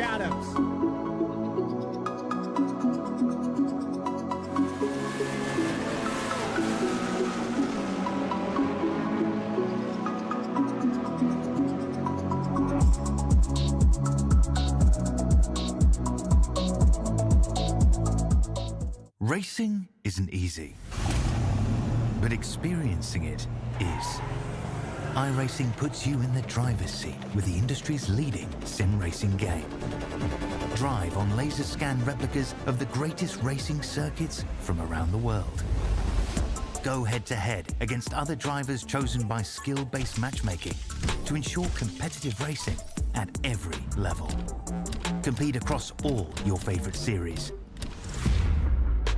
Adams. Racing isn't easy, but experiencing it is. iRacing puts you in the driver's seat with the industry's leading sim racing game. Drive on laser scan replicas of the greatest racing circuits from around the world. Go head-to-head against other drivers chosen by skill-based matchmaking to ensure competitive racing at every level. Compete across all your favorite series.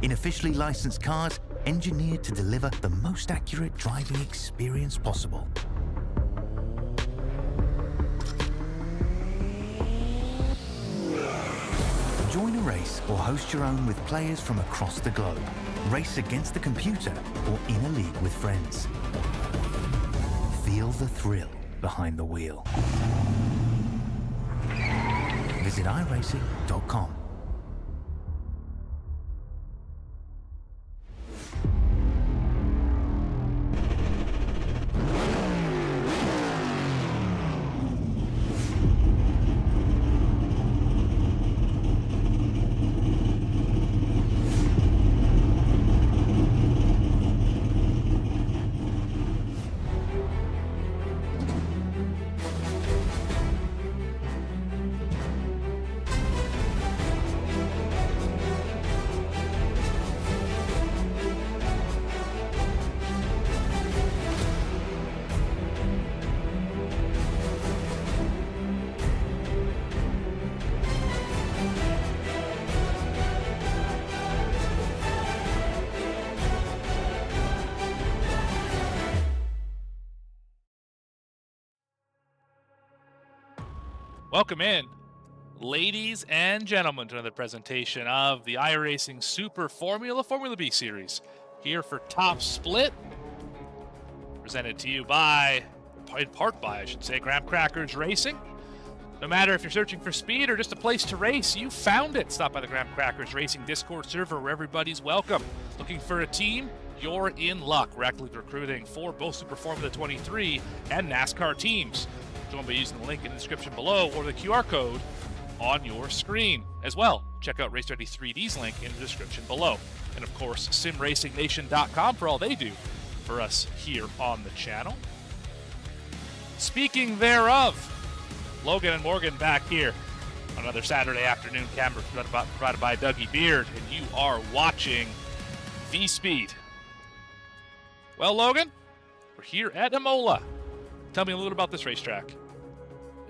In officially licensed cars, engineered to deliver the most accurate driving experience possible. Join a race or host your own with players from across the globe. Race against the computer or in a league with friends. Feel the thrill behind the wheel. Visit iRacing.com. Welcome in, ladies and gentlemen, to another presentation of the iRacing Super Formula B Series. Here for Top Split, presented to you by, in part by, I should say, Graham Crackers Racing. No matter if you're searching for speed or just a place to race, you found it. Stop by the Graham Crackers Racing Discord server where everybody's welcome. Looking for a team? You're in luck. We're actively recruiting for both Super Formula 23 and NASCAR teams. Join by using the link in the description below or the QR code on your screen. As well, check out RaceReady 3D's link in the description below. And of course, SimRacingNation.com for all they do for us here on the channel. Speaking thereof, Logan and Morgan back here on another Saturday afternoon camera provided by Dougie Beard, and you are watching VSPEED. Well, Logan, we're here at Imola. Tell me a little about this racetrack.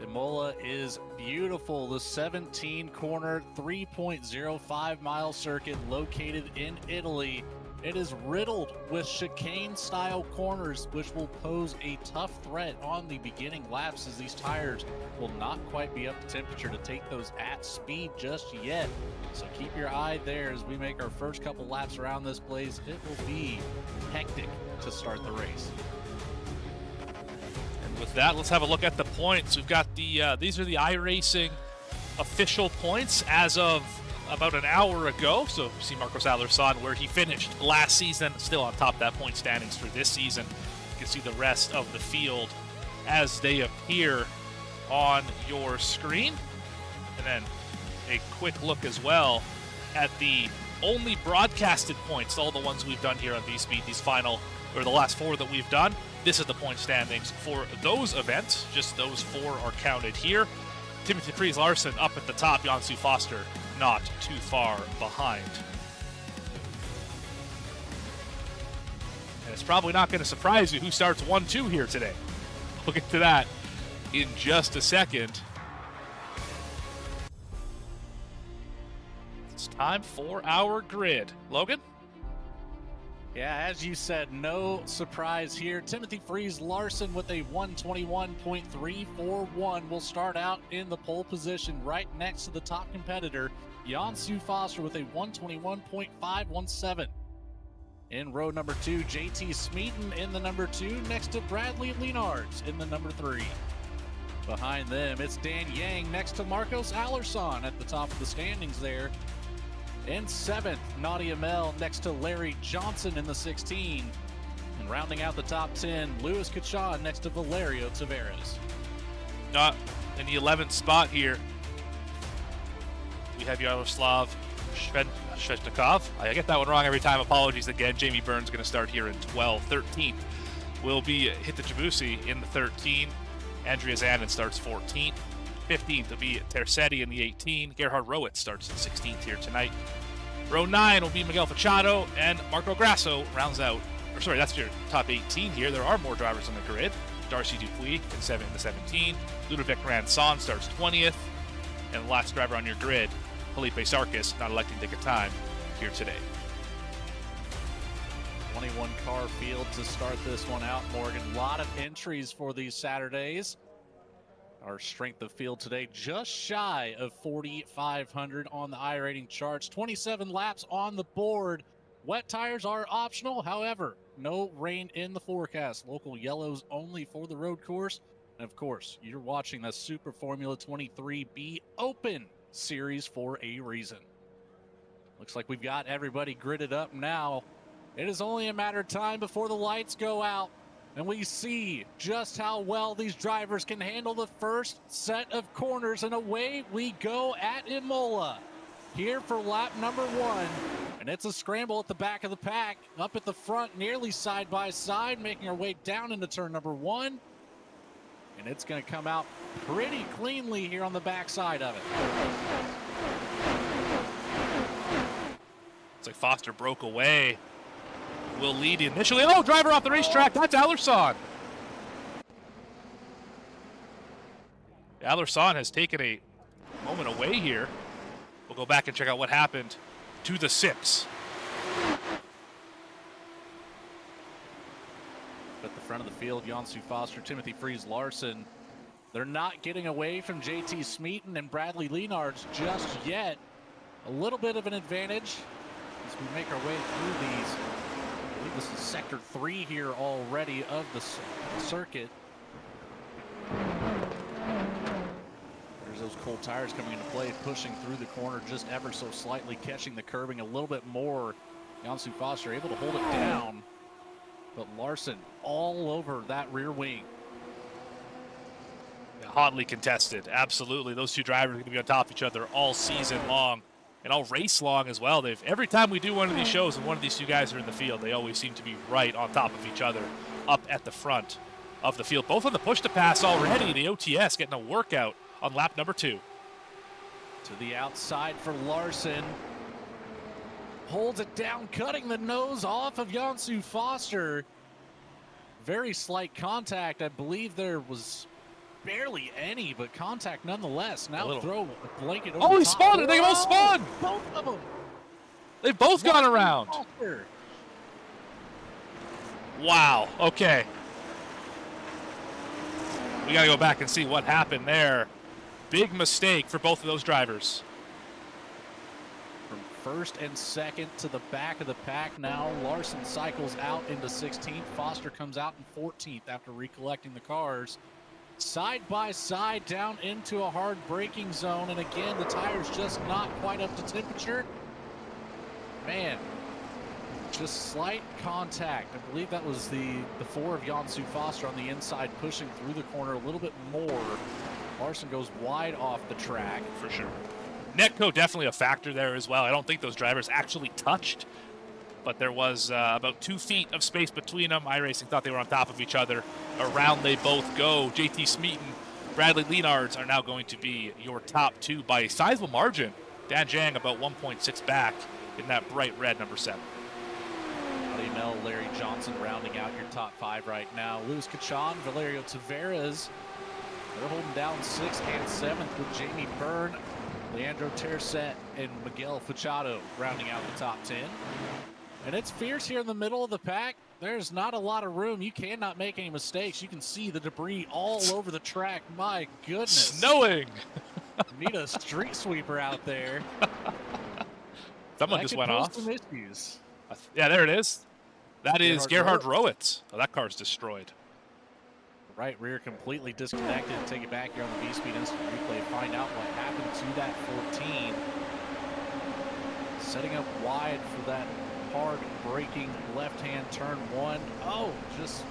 Imola is beautiful. The 17-corner, 3.05-mile circuit located in Italy. It is riddled with chicane-style corners, which will pose a tough threat on the beginning laps, as these tires will not quite be up to temperature to take those at speed just yet. So keep your eye there as we make our first couple laps around this place. It will be hectic to start the race. With that, let's have a look at the points. We've got the these are the iRacing official points as of about an hour ago. So see Marcos Alerson where he finished last season, still on top of that point standings for this season. You can see the rest of the field as they appear on your screen. And then a quick look as well at the only broadcasted points, all the ones we've done here on VSPEED, these final, or the last four that we've done. This is the point standings for those events. Just those four are counted here. Timothy Freeze Larson up at the top. Jansu Foster not too far behind. And it's probably not going to surprise you who starts 1-2 here today. We'll get to that in just a second. It's time for our grid. Logan? Yeah, as you said, no surprise here. Timothy Freeze Larson with a 121.341 will start out in the pole position right next to the top competitor, Jansu Foster, with a 121.517. In row number 2, JT Smeaton in the number 2, next to Bradley Leonards in the number 3. Behind them, it's Dan Yang next to Marcos Allerson at the top of the standings there. In 7th, Nadia Mel next to Larry Johnson in the 16. And rounding out the top 10, Louis Kachan next to Valerio Tavares. Not in the 11th spot here, we have Yaroslav Shvechnikov. I get that one wrong every time. Apologies again. Jamie Byrne's going to start here in 12. 13th will be Hitachibusi in the 13. Andrea Zanin starts 14th. 15th will be Tercetti in the 18. Gerhard Rowitz starts in 16th here tonight. Row 9 will be Miguel Fachado, and Marco Grasso rounds out. Or sorry, that's your top 18 here. There are more drivers on the grid. Darcy Dupuis in the 17. Ludovic Ranson starts 20th. And the last driver on your grid, Felipe Sarkis, not electing to take a time here today. 21 car field to start this one out, Morgan. A lot of entries for these Saturdays. Our strength of field today just shy of 4,500 on the iRating charts. 27 laps on the board. Wet tires are optional. However, no rain in the forecast. Local yellows only for the road course. And of course, you're watching the Super Formula 23B Open Series for a reason. Looks like we've got everybody gridded up now. It is only a matter of time before the lights go out and we see just how well these drivers can handle the first set of corners, and away we go at Imola. Here for lap number 1, and it's a scramble at the back of the pack, up at the front, nearly side by side, making our way down into turn number 1. And it's going to come out pretty cleanly here on the backside of it. It's like Foster broke away. Will lead initially. Oh, driver off the racetrack. That's Allerson. Allerson has taken a moment away here. We'll go back and check out what happened to the 6. At the front of the field, Jansu Foster, Timothy Freeze Larson. They're not getting away from JT Smeaton and Bradley Lienards just yet. A little bit of an advantage as we make our way through these. I believe this is sector 3 here already of the circuit. There's those cold tires coming into play, pushing through the corner just ever so slightly, catching the curbing a little bit more. Jansu Foster able to hold it down, but Larson all over that rear wing. Hotly contested, absolutely. Those two drivers are going to be on top of each other all season long and all race long as well. Every time we do one of these shows and one of these two guys are in the field, they always seem to be right on top of each other up at the front of the field. Both on the push to pass already. The OTS getting a workout on lap number 2. To the outside for Larson. Holds it down, cutting the nose off of Jansu Foster. Very slight contact. I believe there was barely any, but contact nonetheless. Now throw a blanket over. Oh, he top. spawned it. They both spawned. Both of them. They've both gone around. Foster. Wow. Okay. We got to go back and see what happened there. Big mistake for both of those drivers. From first and second to the back of the pack now. Larson cycles out into 16th. Foster comes out in 14th after recollecting the cars. Side by side down into a hard braking zone. And again, the tires just not quite up to temperature. Man, just slight contact. I believe that was the 4 of Jansu Foster on the inside pushing through the corner a little bit more. Larson goes wide off the track. For sure. Netco definitely a factor there as well. I don't think those drivers actually touched, but there was about 2 feet of space between them. iRacing thought they were on top of each other. Around they both go. JT Smeaton, Bradley Lienards are now going to be your top 2 by a sizable margin. Dan Jang about 1.6 back in that bright red number 7. Mel, Larry Johnson rounding out your top 5 right now. Louis Kachan, Valerio Tavares. They're holding down 6th and 7th with Jamie Byrne, Leandro Tercet, and Miguel Fachado rounding out the top 10. And it's fierce here in the middle of the pack. There's not a lot of room. You cannot make any mistakes. You can see the debris all over the track. My goodness. Snowing. Need a street sweeper out there. Someone just went off. Some issues. Yeah, there it is. That is Gerhard Rowitz. Oh, that car's destroyed. Right rear completely disconnected. Take it back here on the VSPEED instant replay. Find out what happened to that 14. Setting up wide for that hard braking left-hand turn one. Oh, just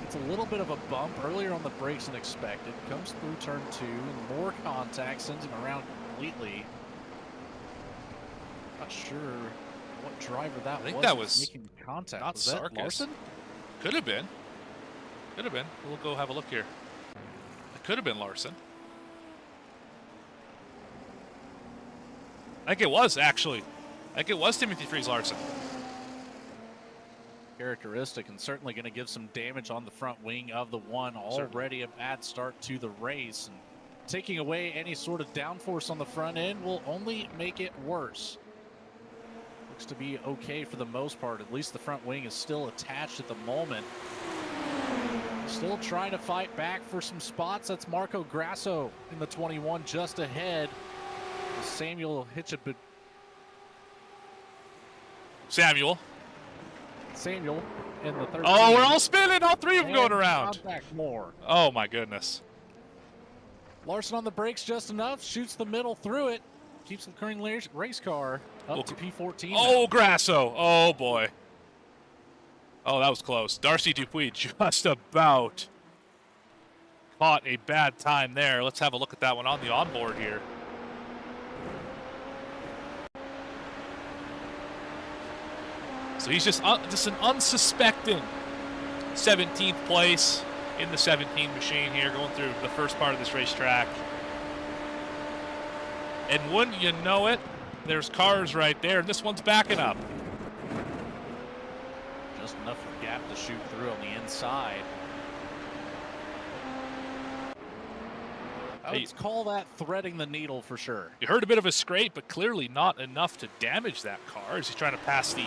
it's a little bit of a bump earlier on the brakes than expected. Comes through turn two, and more contact, sends him around completely. Not sure what driver that was. I think that was making contact. not Was that Sarkis. Larson? Could have been. Could have been. We'll go have a look here. It could have been Larson. I think it was, actually. I think it was Timothy Freeze Larson. Characteristic, and certainly going to give some damage on the front wing of the one. Already a bad start to the race. And taking away any sort of downforce on the front end will only make it worse. Looks to be okay for the most part. At least the front wing is still attached at the moment. Still trying to fight back for some spots. That's Marco Grasso in the 21 just ahead. Samuel Hitchett. Samuel in the 13. Oh, we're all spinning. All three of them going around. Contact more. Oh, my goodness. Larson on the brakes just enough. Shoots the middle through it. Keeps the current race car up to P14. Oh, now. Grasso. Oh, boy. Oh, that was close. Darcy Dupuis just about caught a bad time there. Let's have a look at that one on the onboard here. So he's just an unsuspecting 17th place in the 17 machine here, going through the first part of this racetrack. And wouldn't you know it, there's cars right there, and this one's backing up. Just enough of a gap to shoot through on the inside. I would call that threading the needle for sure. You heard a bit of a scrape, but clearly not enough to damage that car as he's trying to pass the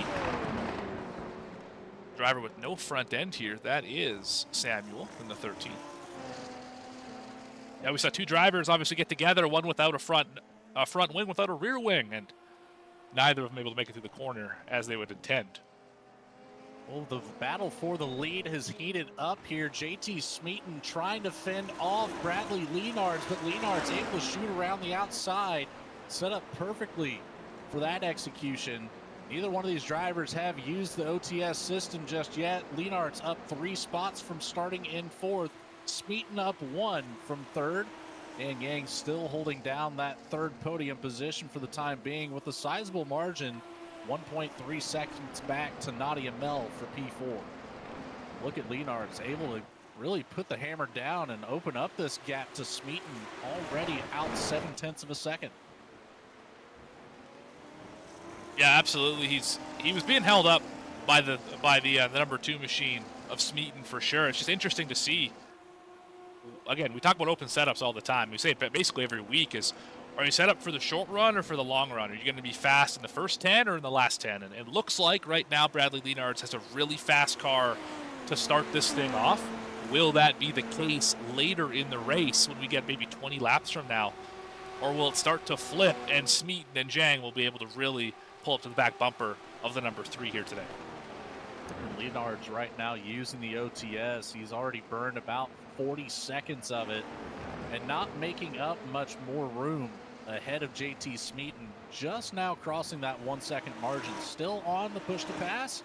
driver with no front end here. That is Samuel in the 13. Yeah, we saw two drivers obviously get together, one without a front wing, without a rear wing, and neither of them able to make it through the corner as they would intend. Well, the battle for the lead has heated up here. JT Smeaton trying to fend off Bradley Lienards, but Lienards able to shoot around the outside. Set up perfectly for that execution. Neither one of these drivers have used the OTS system just yet. Lienards up 3 spots from starting in 4th. Smeaton up 1 from 3rd. And Yang still holding down that 3rd podium position for the time being with a sizable margin. 1.3 seconds back to Nadia Mel for P4. Look at Lienards able to really put the hammer down and open up this gap to Smeaton, already out 0.7 of a second. Yeah, absolutely. He was being held up by the number 2 machine of Smeaton for sure. It's just interesting to see. Again, we talk about open setups all the time. We say it basically every week is, are you set up for the short run or for the long run? Are you going to be fast in the first 10 or in the last 10? And it looks like right now Bradley Lienards has a really fast car to start this thing off. Will that be the case later in the race when we get maybe 20 laps from now? Or will it start to flip and Smeaton and Zhang will be able to really pull up to the back bumper of the number 3 here today? Lienards right now using the OTS. He's already burned about 40 seconds of it and not making up much more room ahead of JT Smeaton. Just now crossing that 1 second margin. Still on the push to pass.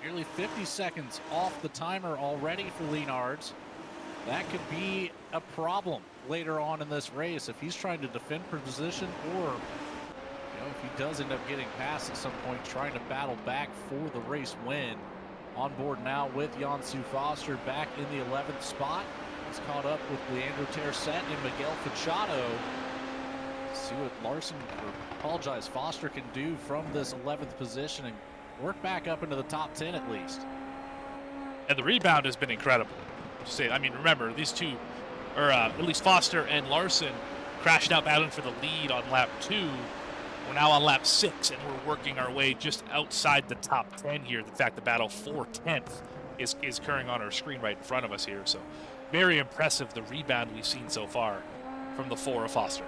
Nearly 50 seconds off the timer already for Lienards. That could be a problem later on in this race if he's trying to defend position, or if he does end up getting past at some point, trying to battle back for the race win. On board now with Jansu Foster back in the 11th spot. He's caught up with Leandro Tercet and Miguel Fachado. See what Foster can do from this 11th position and work back up into the top 10 at least. And the rebound has been incredible. I mean, remember, these two, or at least Foster and Larson, crashed out battling for the lead on lap 2. We're now on lap 6, and we're working our way just outside the top 10 here. In fact, the battle for 10th is occurring on our screen right in front of us here. So very impressive, the rebound we've seen so far from the 4 of Foster.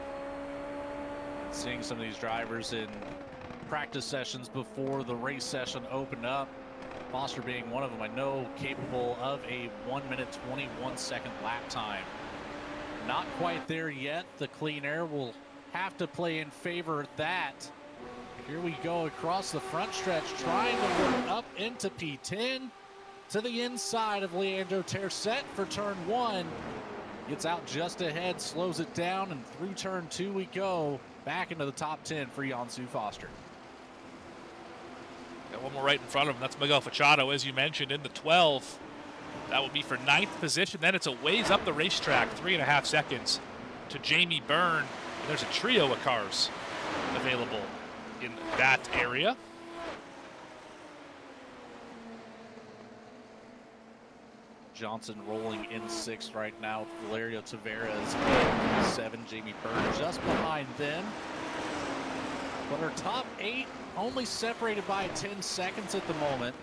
Seeing some of these drivers in practice sessions before the race session opened up. Foster being one of them, I know capable of a 1 minute 21-second lap time. Not quite there yet. The clean air will have to play in favor of that. Here we go across the front stretch, trying to work up into P10 to the inside of Leandro Tercet for turn 1. Gets out just ahead, slows it down, and through turn 2 we go. Back into the top 10 for Jansu Foster. Got one more right in front of him. That's Miguel Fachado, as you mentioned, in the 12. That would be for 9th position. Then it's a ways up the racetrack, 3.5 seconds to Jamie Byrne. And there's a trio of cars available in that area. Johnson rolling in 6th right now. Valerio Tavares in 7. Jamie Byrne just behind them. But our top 8 only separated by 10 seconds at the moment.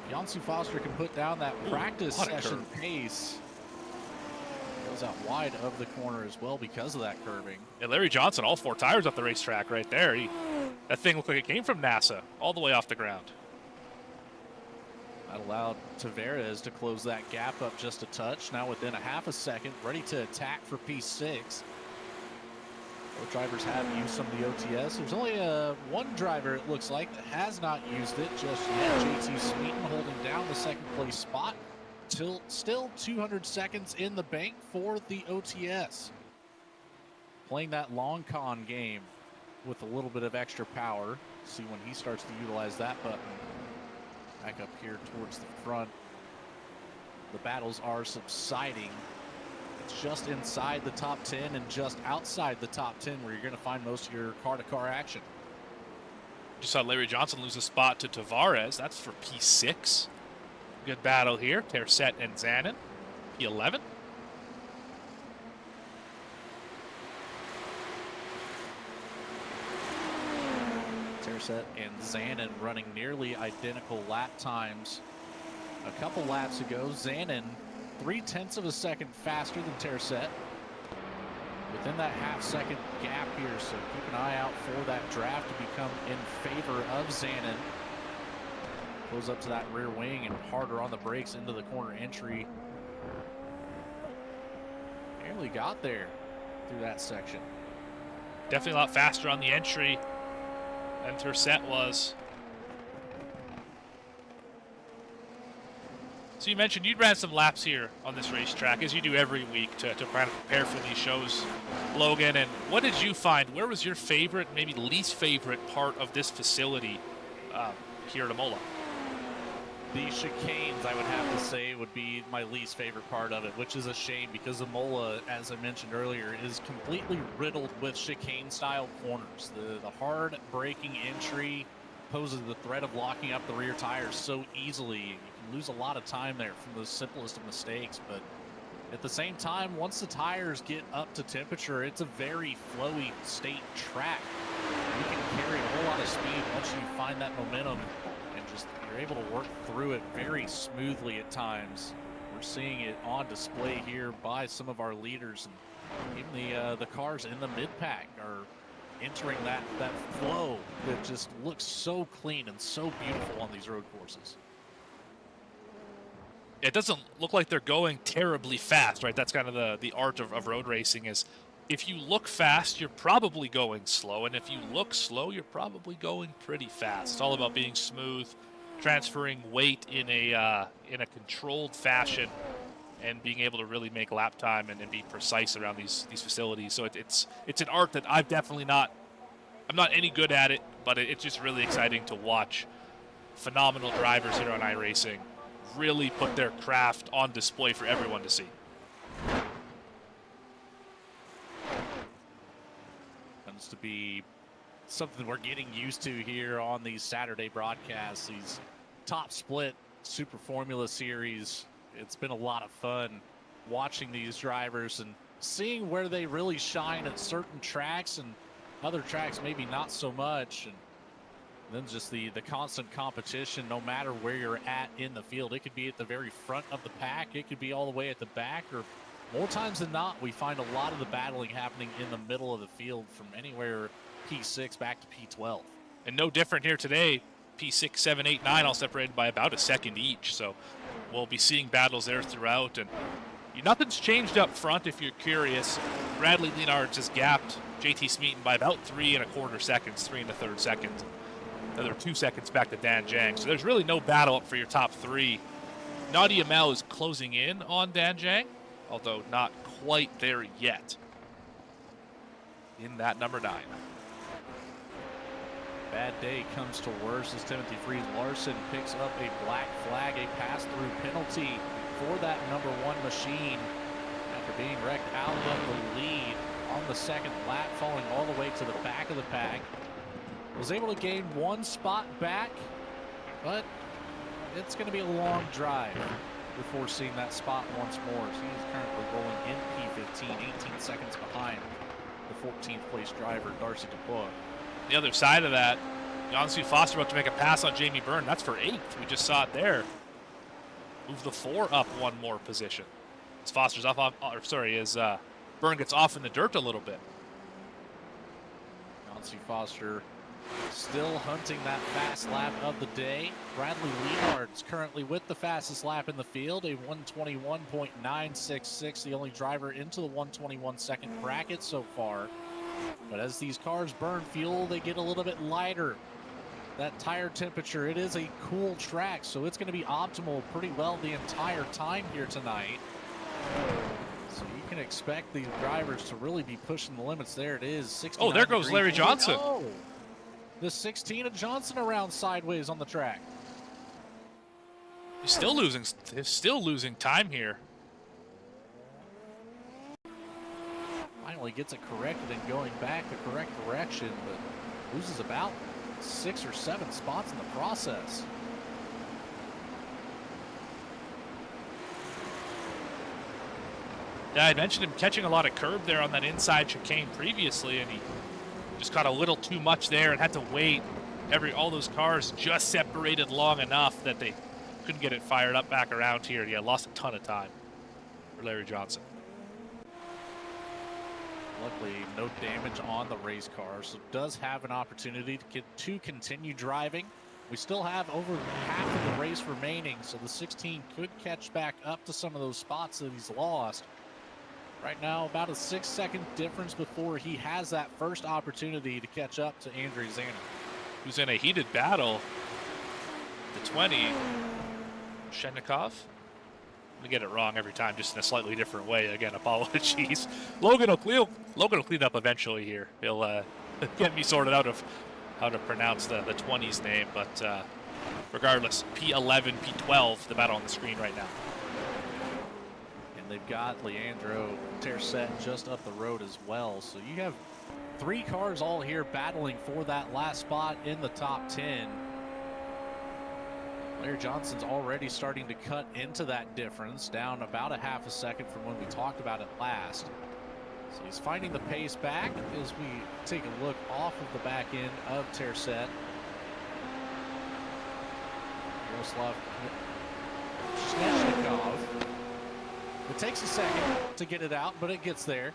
Jansu Foster can put down that practice session pace. Goes out wide of the corner as well because of that curving. And Larry Johnson, all 4 tires up the racetrack right there. That thing looked like it came from NASA all the way off the ground. That allowed Tavares to close that gap up just a touch. Now within a half a second, ready to attack for P6. Both drivers have used some of the OTS. There's only one driver, it looks like, that has not used it just yet. JT Smeaton holding down the 2nd place spot. Still 200 seconds in the bank for the OTS. Playing that long con game with a little bit of extra power. See when he starts to utilize that button. Back up here towards the front. The battles are subsiding. It's just inside the top 10 and just outside the top 10 where you're going to find most of your car-to-car action. Just saw Larry Johnson lose a spot to Tavares. That's for P6. Good battle here. Tercet and Zanin, P11. Tercet and Zanin running nearly identical lap times. A couple laps ago, Zanin 0.3 of a second faster than Tercet. Within that half-second gap here, so keep an eye out for that draft to become in favor of Zanin. Goes up to that rear wing and harder on the brakes into the corner entry. Barely got there through that section. Definitely a lot faster on the entry than Tercet was. So you mentioned you'd ran some laps here on this racetrack, as you do every week, to kind of prepare for these shows, Logan. And what did you find? Where was your favorite, maybe least favorite part of this facility here at Imola? The chicanes, I would have to say, would be my least favorite part of it, which is a shame because Imola, as I mentioned earlier, is completely riddled with chicane-style corners. The hard braking entry poses the threat of locking up the rear tires so easily. You can lose a lot of time there from the simplest of mistakes, but at the same time, once the tires get up to temperature, it's a very flowy state track. You can carry a whole lot of speed once you find that momentum, and just you're able to work through it very smoothly at times. We're seeing it on display here by some of our leaders, and even the cars in the mid-pack are entering that flow that just looks so clean and so beautiful on these road courses. It doesn't look like they're going terribly fast, right? That's kind of the art of road racing, is if you look fast, you're probably going slow, and if you look slow, you're probably going pretty fast. It's all about being smooth, transferring weight in a controlled fashion, and being able to really make lap time and be precise around these facilities. So it's an art that I'm not any good at it, but it's just really exciting to watch phenomenal drivers here on iRacing really put their craft on display for everyone to see. Tends to be something we're getting used to here on these Saturday broadcasts, these top split Super Formula series. It's been a lot of fun watching these drivers and seeing where they really shine at certain tracks and other tracks maybe not so much. And then just the constant competition, no matter where you're at in the field. It could be at the very front of the pack, it could be all the way at the back, or more times than not, we find a lot of the battling happening in the middle of the field from anywhere P6 back to P12. And no different here today. P6, 7, 8, 9 all separated by about a second each. So we'll be seeing battles there throughout. And nothing's changed up front if you're curious. Bradley Leonards has gapped JT Smeaton by about 3¼ seconds, 3 1/3 seconds. Another 2 seconds back to Dan Jang. So there's really no battle up for your top 3. Nadia Mel is closing in on Dan Jang, although not quite there yet in that number 9. Bad day comes to worse as Timothy Freed Larson picks up a black flag, a pass-through penalty for that number 1 machine after being wrecked out of the lead on the second lap, falling all the way to the back of the pack. Was able to gain 1 spot back, but it's going to be a long drive before seeing that spot once more. So he's currently rolling in P15, 18 seconds behind the 14th place driver, Darcy Dubois. The other side of that, Jansu Foster about to make a pass on Jamie Byrne. That's for 8th. We just saw it there. Move the 4 up 1 more position. As Foster's as Byrne gets off in the dirt a little bit. Jansu Foster still hunting that fast lap of the day. Bradley Leonard's currently with the fastest lap in the field, a 1:21.966, the only driver into the 1:21 second bracket so far. But as these cars burn fuel, they get a little bit lighter. That tire temperature, it is a cool track, so it's going to be optimal pretty well the entire time here tonight. So you can expect these drivers to really be pushing the limits. There it is, 69 Oh, there goes Larry Johnson. Oh, the 16 of Johnson around sideways on the track. He's still losing time here. Finally gets it corrected and going back the correct direction, but loses about 6 or 7 spots in the process. Yeah, I mentioned him catching a lot of curb there on that inside chicane previously, and he just caught a little too much there and had to wait. All those cars just separated long enough that they couldn't get it fired up back around here. Yeah, lost a ton of time for Larry Johnson. Luckily, no damage on the race car, so does have an opportunity to continue driving. We still have over half of the race remaining, so the 16 could catch back up to some of those spots that he's lost. Right now, about a 6-second difference before he has that first opportunity to catch up to Andrei Zanin, who's in a heated battle. The 20, Shennikov. I'm gonna get it wrong every time, just in a slightly different way. Again, apologies. Logan will clean up eventually here. He'll get me sorted out of how to pronounce the 20's name, but regardless, P11, P12, the battle on the screen right now. And they've got Leandro Tercet just up the road as well. So you have 3 cars all here battling for that last spot in the top 10. Larry Johnson's already starting to cut into that difference, down about a half a second from when we talked about it last. So he's finding the pace back as we take a look off of the back end of Tercet. Yaroslav Snezhnikov. It takes a second to get it out, but it gets there.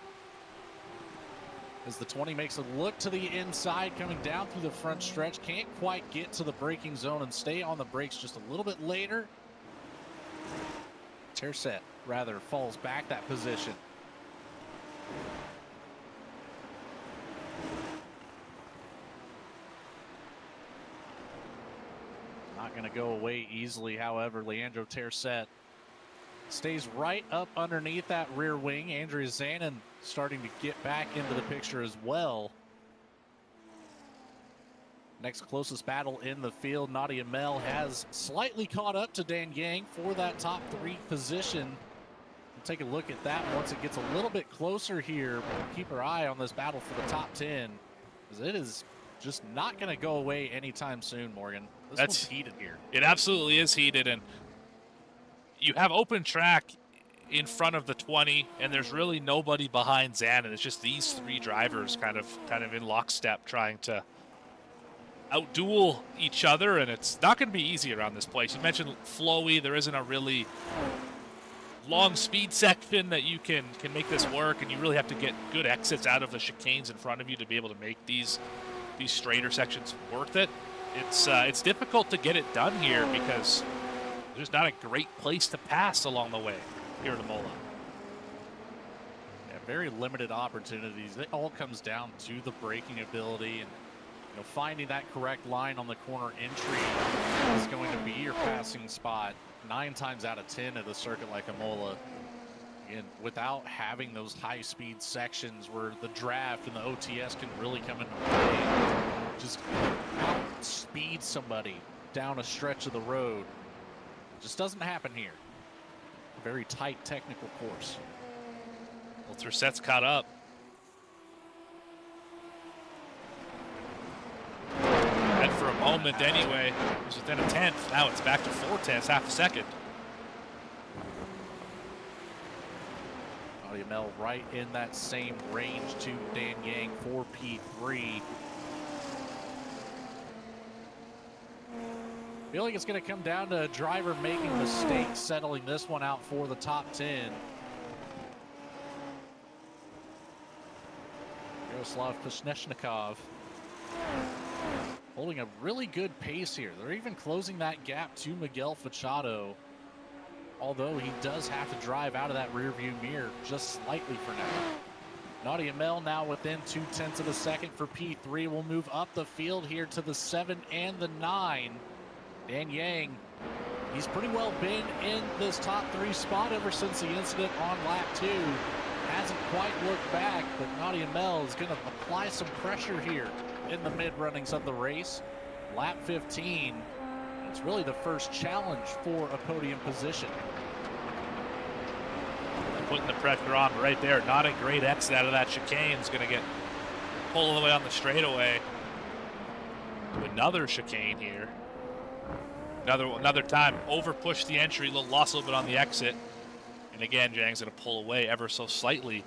As the 20 makes a look to the inside, coming down through the front stretch, can't quite get to the braking zone and stay on the brakes just a little bit later. Tercet rather falls back that position. Not going to go away easily, however. Leandro Tercet stays right up underneath that rear wing. Andrei Zanin starting to get back into the picture as well. Next closest battle in the field, Nadia Mel has slightly caught up to Dan Yang for that top 3 position. We'll take a look at that once it gets a little bit closer here. Keep our eye on this battle for the top 10, because it is just not going to go away anytime soon, Morgan. This one's heated here. It absolutely is heated, and you have open track in front of the 20, and there's really nobody behind Zanin. It's just these 3 drivers kind of in lockstep trying to outduel each other, and it's not going to be easy around this place. You mentioned flowy. There isn't a really long speed section that you can make this work, and you really have to get good exits out of the chicanes in front of you to be able to make these straighter sections worth it. It's difficult to get it done here because there's not a great place to pass along the way here at Imola. Yeah, very limited opportunities. It all comes down to the braking ability, and finding that correct line on the corner entry is going to be your passing spot 9 times out of 10 at a circuit like Imola. And without having those high-speed sections where the draft and the OTS can really come into play, just outspeed somebody down a stretch of the road, it just doesn't happen here. A very tight technical course. Well, Tercet's caught up. And for a moment anyway, it was within a tenth. Now it's back to 4/10, half a second. Mel right in that same range to Dan Yang for P3. Feel like it's going to come down to a driver making a mistake, settling this one out for the top 10. Yaroslav Kuznechnikov holding a really good pace here. They're even closing that gap to Miguel Fachado, although he does have to drive out of that rear view mirror just slightly for now. Nadia Mel now within 0.2 of a second for P3. Will move up the field here to the 7 and the 9. Dan Yang, he's pretty well been in this top 3 spot ever since the incident on lap 2. Hasn't quite looked back, but Nadia Mel is going to apply some pressure here in the mid-runnings of the race. Lap 15. It's really the first challenge for a podium position. Putting the pressure on right there. Not a great exit out of that chicane. Is going to get pulled all the way on the straightaway. Another chicane here. Another time over push the entry, lost a little bit on the exit. And again, Zhang's going to pull away ever so slightly.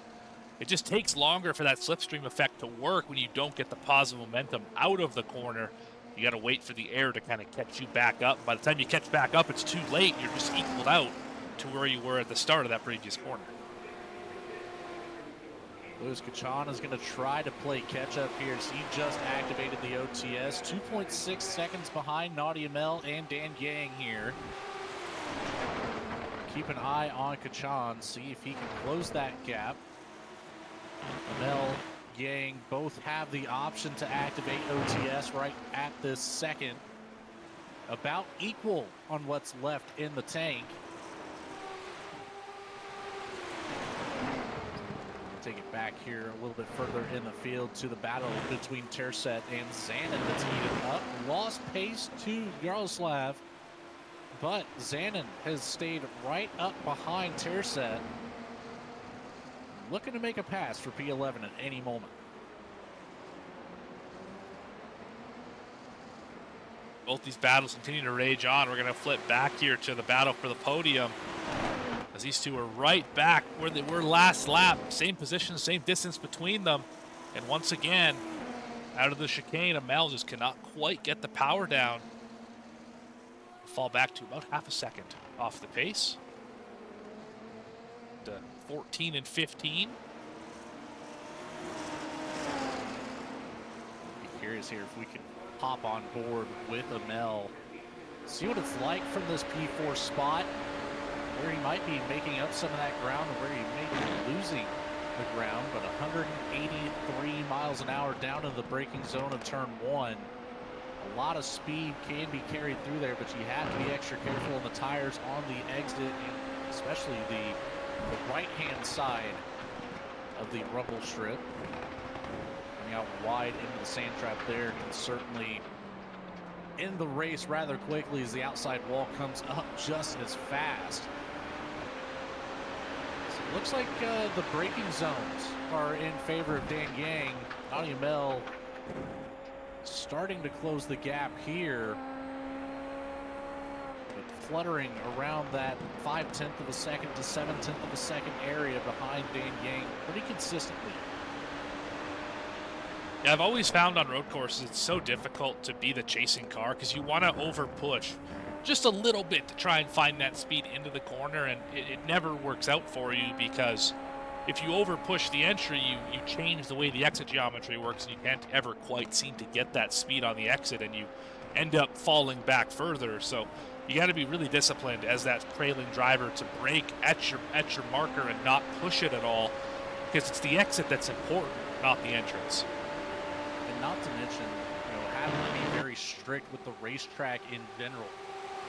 It just takes longer for that slipstream effect to work when you don't get the positive momentum out of the corner. You got to wait for the air to kind of catch you back up. By the time you catch back up, it's too late. You're just equaled out to where you were at the start of that previous corner. Luis Kachan is going to try to play catch up here as he just activated the OTS. 2.6 seconds behind Nadia Mel and Dan Yang here. Keep an eye on Kachan, see if he can close that gap. Mel, Yang both have the option to activate OTS right at this second. About equal on what's left in the tank. Take it back here a little bit further in the field to the battle between Tercet and Zanin that's heated up. Lost pace to Yaroslav, but Zanin has stayed right up behind Tercet, looking to make a pass for P11 at any moment. Both these battles continue to rage on. We're going to flip back here to the battle for the podium, as these two are right back where they were last lap. Same position, same distance between them. And once again, out of the chicane, Amel just cannot quite get the power down. Fall back to about half a second off the pace. To 14 and 15. Be curious here if we can hop on board with Amel. See what it's like from this P4 spot, where he might be making up some of that ground and where he may be losing the ground, but 183 miles an hour down to the braking zone of turn 1. A lot of speed can be carried through there, but you have to be extra careful on the tires on the exit, and especially the right-hand side of the rumble strip. Coming out wide into the sand trap there can certainly end the race rather quickly as the outside wall comes up just as fast. So it looks like the braking zones are in favor of Dan Yang. Nadia Mel starting to close the gap here, but fluttering around that 0.5 of a second to 0.7 of a second area behind Dan Yang pretty consistently. Yeah, I've always found on road courses it's so difficult to be the chasing car because you want to over push just a little bit to try and find that speed into the corner, and it never works out for you, because if you over push the entry, you change the way the exit geometry works, and you can't ever quite seem to get that speed on the exit, and you end up falling back further. So you got to be really disciplined as that trailing driver to brake at your marker and not push it at all, because it's the exit that's important, not the entrance. And not to mention, having to be very strict with the racetrack in general.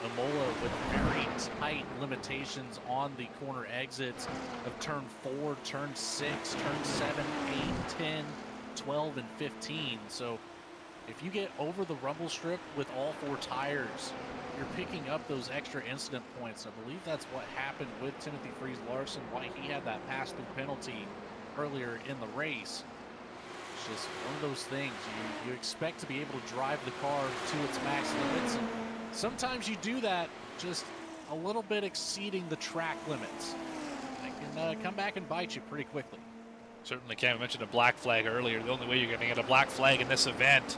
Imola with very tight limitations on the corner exits of turn 4, turn 6, turn 7, 8, 10, 12, and 15. So if you get over the rumble strip with all 4 tires, you're picking up those extra incident points. I believe that's what happened with Timothy Freeze-Larson, why he had that pass-through penalty earlier in the race. It's just one of those things. You expect to be able to drive the car to its max limits, and sometimes you do that just a little bit exceeding the track limits. It can come back and bite you pretty quickly. Certainly can. We mentioned a black flag earlier. The only way you're going to get a black flag in this event,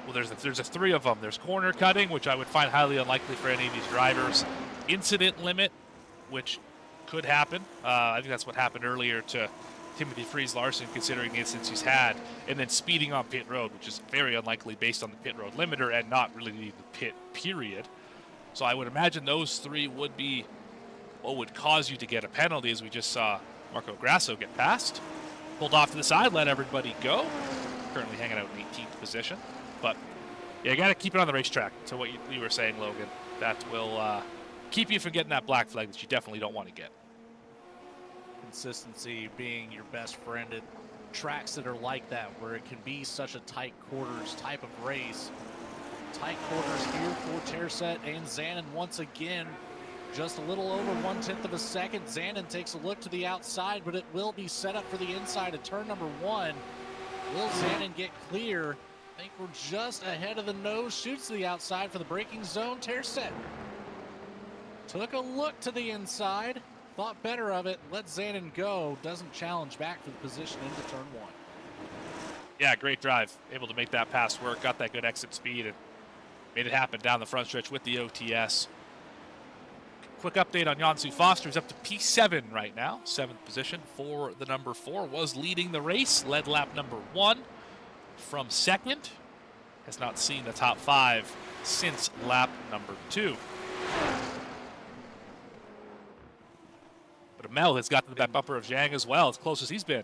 well, there's 3 of them. There's corner cutting, which I would find highly unlikely for any of these drivers. Incident limit, which could happen. I think that's what happened earlier to Timothy Freeze-Larson, considering the incidents he's had. And then speeding on pit road, which is very unlikely based on the pit road limiter and not really the pit period. So I would imagine those 3 would be what would cause you to get a penalty, as we just saw Marco Grasso get passed. Pulled off to the side, let everybody go. Currently hanging out in 18th position. But yeah, you got to keep it on the racetrack, to what you were saying, Logan. That will keep you from getting that black flag that you definitely don't want to get. Consistency being your best friend at tracks that are like that, where it can be such a tight quarters type of race. Tight quarters here for Tercet and Zanin once again. Just a little over 1/10 of a second. Zanin takes a look to the outside, but it will be set up for the inside of turn number 1. Will Zanin get clear? I think we're just ahead of the nose. Shoots to the outside for the braking zone. Tercet took a look to the inside. Thought better of it, let Zanin go, doesn't challenge back for the position into turn 1. Yeah, great drive. Able to make that pass work, got that good exit speed, and made it happen down the front stretch with the OTS. Quick update on Jansu Foster. He's up to P7 right now, 7th position for the number 4. Was leading the race, led lap number 1 from 2nd. Has not seen the top 5 since lap number 2. But Amel has got to that bumper of Zhang as well, as close as he's been.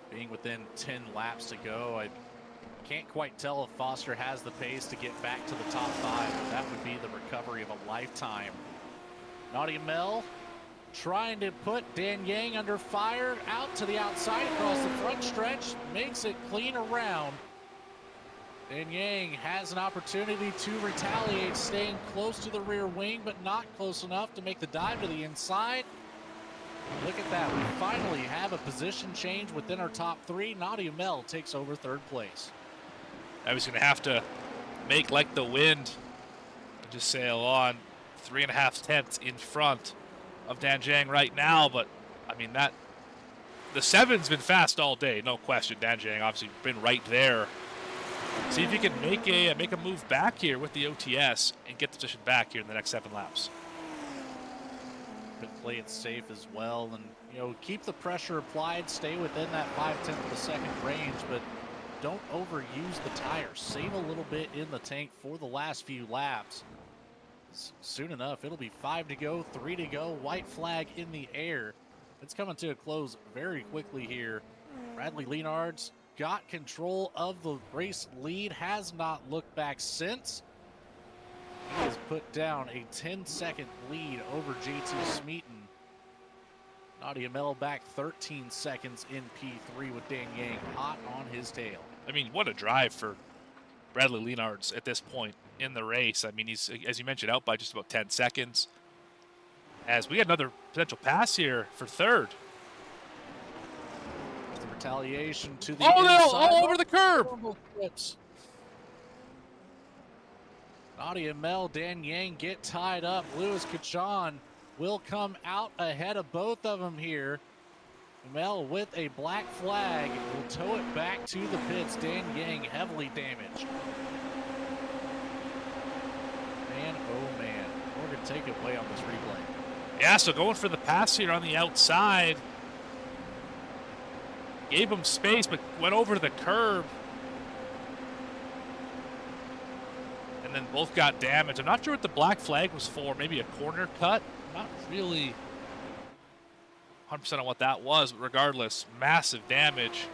Being within 10 laps to go, I can't quite tell if Foster has the pace to get back to the top 5. That would be the recovery of a lifetime. Nadia Mel trying to put Dan Yang under fire, out to the outside across the front stretch, makes it clean around. Dan Yang has an opportunity to retaliate, staying close to the rear wing, but not close enough to make the dive to the inside. Look at that. We finally have a position change within our top 3. Nadia Mel takes over 3rd place. I was going to have to make like the wind and just sail on 3.5 tenths in front of Dan Zhang right now. But, I mean, the 7's been fast all day, no question. Dan Zhang obviously been right there. See if you can make a move back here with the OTS and get the position back here in the next 7 laps. But play it safe as well, and keep the pressure applied, stay within that 0.5 of a second range, but don't overuse the tires. Save a little bit in the tank for the last few laps. Soon enough, it'll be 5 to go, 3 to go, white flag in the air. It's coming to a close very quickly here. Bradley Leonard's got control of the race lead, has not looked back since. He has put down a 10-second lead over JT Smeaton. Nadia Mel back 13 seconds in P3 with Dan Yang hot on his tail. I mean, what a drive for Bradley Leonard's at this point in the race. I mean, he's, as you mentioned, out by just about 10 seconds. As we got another potential pass here for 3rd. Retaliation to the inside. No, all over the curb. Nadia Mel, Dan Yang get tied up. Louis Kachan will come out ahead of both of them here. Mel with a black flag will tow it back to the pits. Dan Yang heavily damaged. Man, oh man. We're going to take it away on this replay. Yeah, so going for the pass here on the outside. Gave him space, but went over the curb. And then both got damaged. I'm not sure what the black flag was for. Maybe a corner cut. Not really 100% on what that was, but regardless, massive damage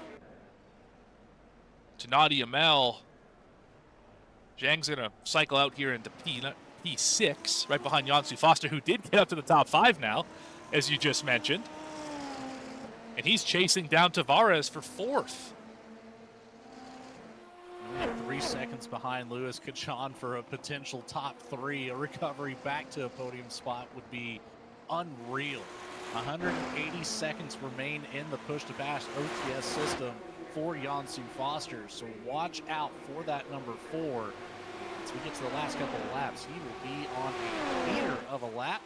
to Nadia Mel. Zhang's going to cycle out here into P6, right behind Yansu Foster, who did get up to the top 5 now, as you just mentioned. And he's chasing down Tavares for 4th. 3 seconds behind Louis Kachan for a potential top 3. A recovery back to a podium spot would be unreal. 180 seconds remain in the push-to-pass OTS system for Yansu Foster, so watch out for that number 4. As we get to the last couple of laps, he will be on a meter of a lap.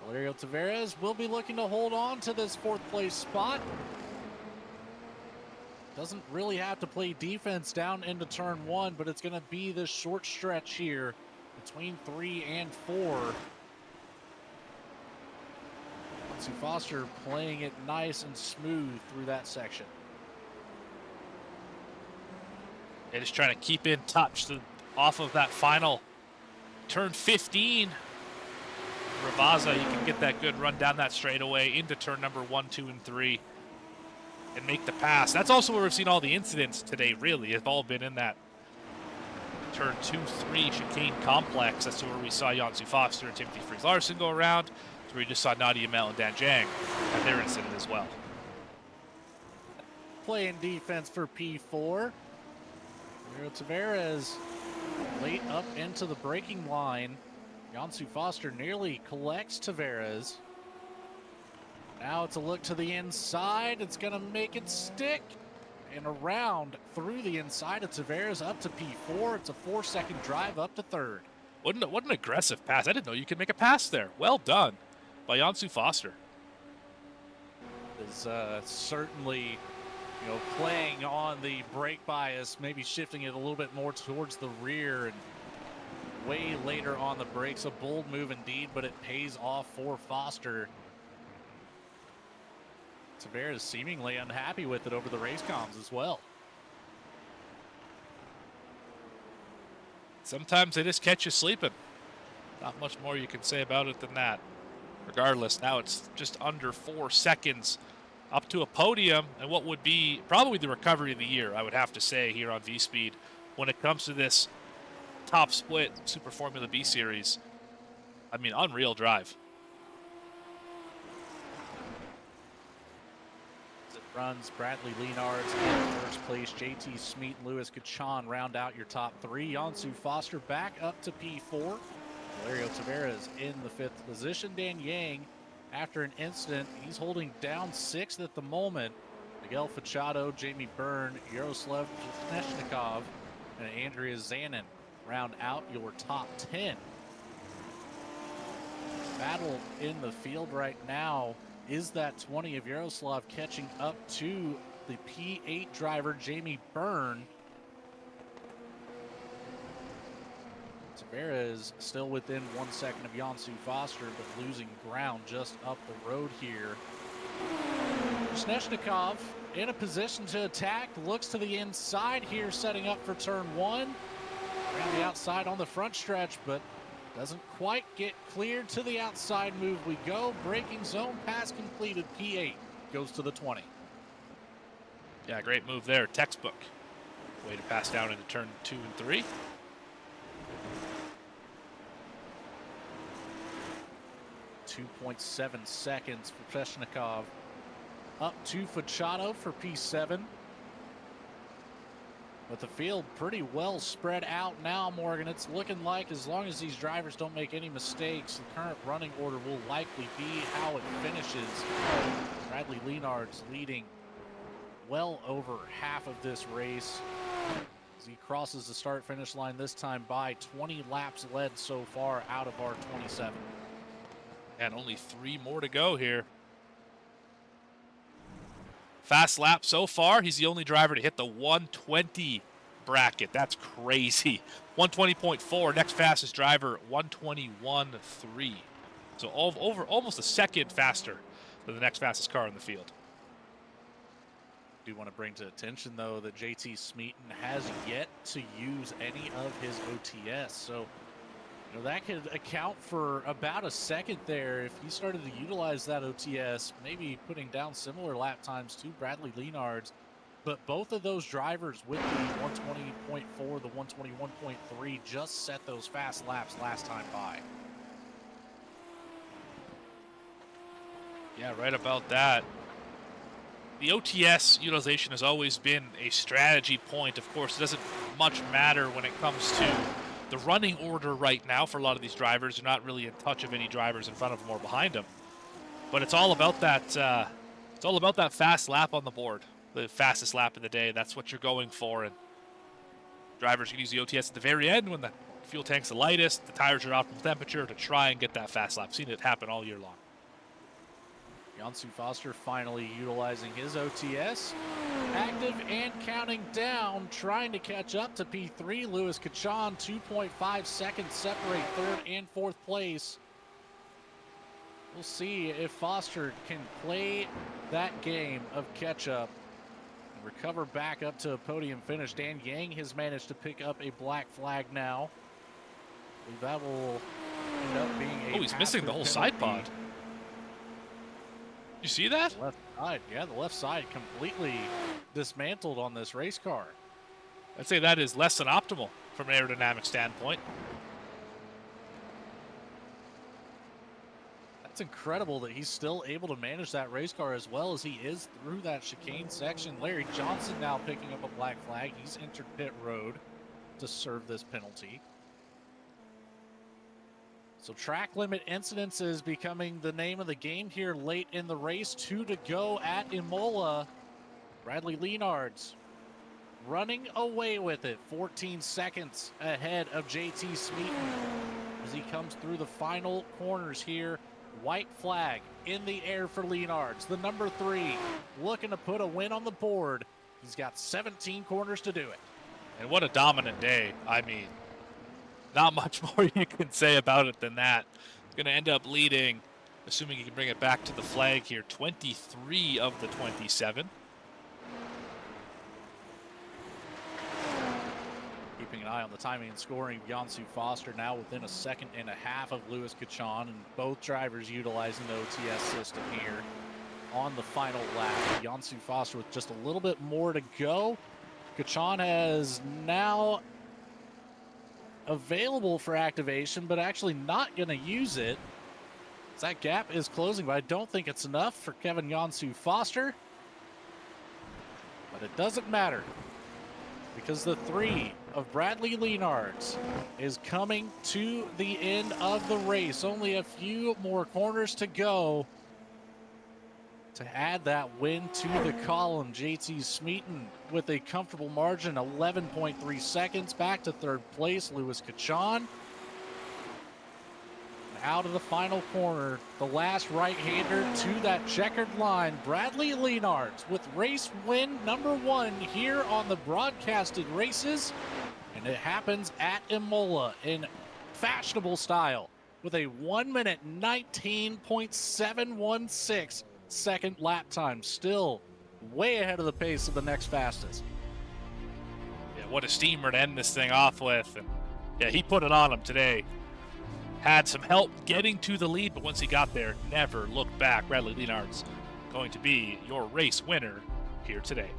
Valerio Tavares will be looking to hold on to this 4th place spot. Doesn't really have to play defense down into turn 1, but it's going to be this short stretch here between 3 and 4. Yansu Foster playing it nice and smooth through that section. They're just trying to keep in touch off of that final turn 15. Ravaza, you can get that good run down that straightaway into turn number 1, 2, and 3 and make the pass. That's also where we've seen all the incidents today, really. Have all been in that turn 2, 3 chicane complex. That's where we saw Yansu Foster and Timothy Freeze Larson go around. That's where we just saw Nadia Mel and Dan Zhang have their incident as well. Playing defense for P4. Tavares late up into the braking line. Yansu Foster nearly collects Tavares. Now it's a look to the inside. It's going to make it stick. And around through the inside of Tavares up to P4. It's a 4-second drive up to 3rd. What an aggressive pass. I didn't know you could make a pass there. Well done by Yansu Foster. Is certainly, playing on the brake bias, maybe shifting it a little bit more towards the rear and way later on the brakes. A bold move indeed, but it pays off for Foster. Tavares seemingly unhappy with it over the race comms as well. Sometimes they just catch you sleeping. Not much more you can say about it than that. Regardless, now it's just under 4 seconds up to a podium and what would be probably the recovery of the year, I would have to say, here on VSPEED when it comes to this top split Super Formula B series. I mean, unreal drive. As it runs, Bradley Leonards in 1st place, JT Smeet and Louis Kachan round out your top 3. Yansu Foster back up to P4. Valerio Tavares in the 5th position. Dan Yang, after an incident, he's holding down 6th at the moment. Miguel Fachado, Jamie Byrne, Yaroslav Kneshnikov, and Andrea Zanin round out your top 10. Battle in the field right now is that 20 of Yaroslav catching up to the P8 driver, Jamie Byrne. Tavares still within 1 second of Yansu Foster, but losing ground just up the road here. Sneshnikov in a position to attack, looks to the inside here, setting up for turn 1. Around the outside on the front stretch, but doesn't quite get cleared. To the outside move we go. Braking zone pass completed. P8 goes to the 20. Yeah, great move there. Textbook. Way to pass down into turn 2 and 3. .7 seconds for Pleshnikov. Up to Fachado for P7. But the field pretty well spread out now, Morgan. It's looking like as long as these drivers don't make any mistakes, the current running order will likely be how it finishes. Bradley Leonards leading well over half of this race as he crosses the start-finish line this time by 20 laps led so far out of our 27. And only 3 more to go here. Fast lap so far. He's the only driver to hit the 120 bracket. That's crazy. 120.4. Next fastest driver, 121.3. So over almost a second faster than the next fastest car in the field. Do want to bring to attention, though, that JT Smeaton has yet to use any of his OTS. So, you know, that could account for about a second there if he started to utilize that OTS, maybe putting down similar lap times to Bradley Leonard's. But both of those drivers with the 120.4, the 121.3 just set those fast laps last time by. Yeah, right about that. The OTS utilization has always been a strategy point. Of course, it doesn't much matter when it comes to the running order right now for a lot of these drivers. They're not really in touch of any drivers in front of them or behind them. But it's all about that. It's all about that fast lap on the board, the fastest lap of the day. That's what you're going for. And drivers can use the OTS at the very end when the fuel tank's the lightest, the tires are optimal temperature to try and get that fast lap. I've seen it happen all year long. Jansu Foster finally utilizing his OTS. Active and counting down, trying to catch up to P3. Louis Kachan, 2.5 seconds separate third and fourth place. We'll see if Foster can play that game of catch-up and recover back up to a podium finish. Dan Yang has managed to pick up a black flag now. I believe that will end up being a he's missing the whole side pod. You see that? Left side, yeah, the left side completely dismantled on this race car. I'd say that is less than optimal from an aerodynamic standpoint. That's incredible that he's still able to manage that race car as well as he is through that chicane section. Larry Johnson now picking up a black flag. He's entered pit road to serve this penalty. So track limit incidents is becoming the name of the game here late in the race. 2 to go at Imola. Bradley Leonard's running away with it. 14 seconds ahead of JT Smeaton as he comes through the final corners here. White flag in the air for Leonard's. The number 3 looking to put a win on the board. He's got 17 corners to do it. And what a dominant day. I mean, not much more you can say about it than that. Going to end up leading, assuming he can bring it back to the flag here, 23 of the 27. Keeping an eye on the timing and scoring of Jansu Foster now within a second and a half of Louis Kachan, and both drivers utilizing the OTS system here on the final lap. Jansu Foster with just a little bit more to go. Kachan has now available for activation, but actually not going to use it. That gap is closing, but I don't think it's enough for Kevin Jansu Foster. But it doesn't matter because the 3 of Bradley Leonard's is coming to the end of the race. Only a few more corners to go to add that win to the column. JT Smeaton with a comfortable margin, 11.3 seconds. Back to third place, Louis Kachan. Out of the final corner, the last right-hander to that checkered line, Bradley Leonard's with race win number 1 here on the broadcasted races. And it happens at Imola in fashionable style with a 1 minute 19.716 second lap time, still way ahead of the pace of the next fastest. Yeah, what a steamer to end this thing off with. And yeah, he put it on him today. Had some help getting to the lead, but once he got there, never looked back. Bradley Leonard's going to be your race winner here today.